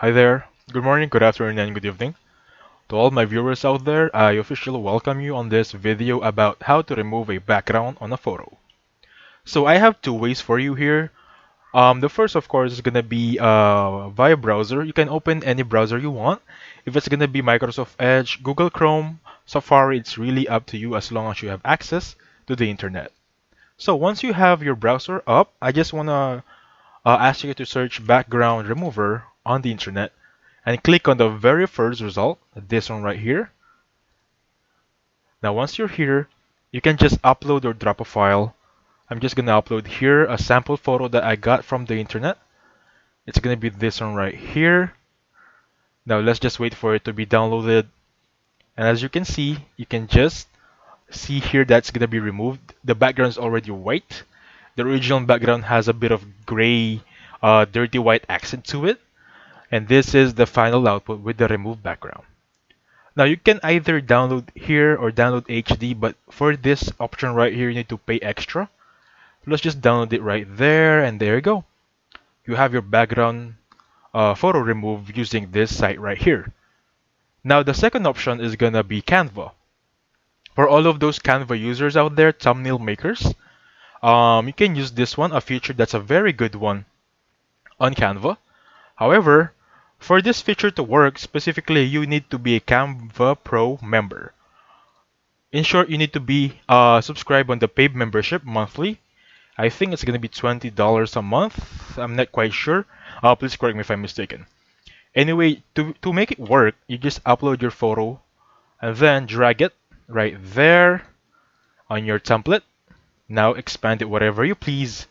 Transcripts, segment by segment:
Hi there. Good morning, good afternoon, and good evening. To all my viewers out there, I officially welcome you on this video about how to remove a background on a photo. So I have two ways for you here. The first, of course, is gonna be via browser. You can open any browser you want. If it's gonna be Microsoft Edge, Google Chrome, Safari, it's really up to you as long as you have access to the internet. So once you have your browser up, I just wanna ask you to search background remover on the internet and click on the very first result, this one right here. Now once you're here, you can just upload or drop a file. I'm just gonna upload here a sample photo that I got from the internet. It's gonna be this one right here. Now let's just wait for it to be downloaded. And as you can see, you can just see here that's gonna be removed. The background is already white. The original background has a bit of gray, dirty white accent to it. And this is the final output with the removed background. Now you can either download here or download HD, but for this option right here, you need to pay extra. Let's just download it right there, and there you go. You have your background photo removed using this site right here. Now the second option is gonna be Canva. For all of those Canva users out there, thumbnail makers, you can use this one, a feature that's a very good one on Canva. However, for this feature to work, specifically, you need to be a Canva Pro member. In short, you need to be subscribed on the paid membership monthly. I think it's gonna be $20 a month. I'm not quite sure. Please correct me if I'm mistaken. Anyway, to make it work, you just upload your photo and then drag it right there on your template. Now expand it whatever you please,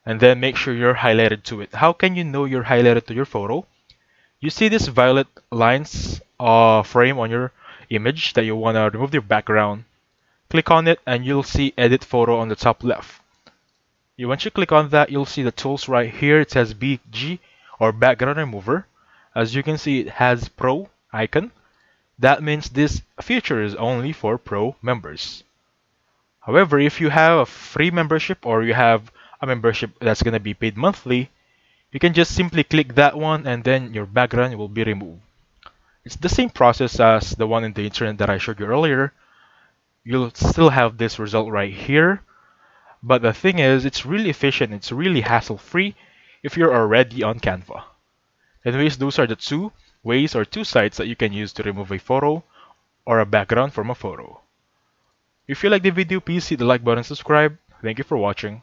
and then make sure you're highlighted to it. How can you know you're highlighted to your photo? You see this violet lines frame on your image that you want to remove your background. Click on it and you'll see edit photo on the top left. Once you click on that, you'll see the tools right here. It says BG or background remover. As you can see, it has pro icon. That means this feature is only for pro members. However, if you have a free membership or you have a membership that's going to be paid monthly, you can just simply click that one and then your background will be removed. It's the same process as the one in the internet that I showed you earlier. You'll still have this result right here. But the thing is, it's really efficient, it's really hassle-free if you're already on Canva. Anyways, those are the two ways or two sites that you can use to remove a photo or a background from a photo. If you like the video, please hit the like button and subscribe. Thank you for watching.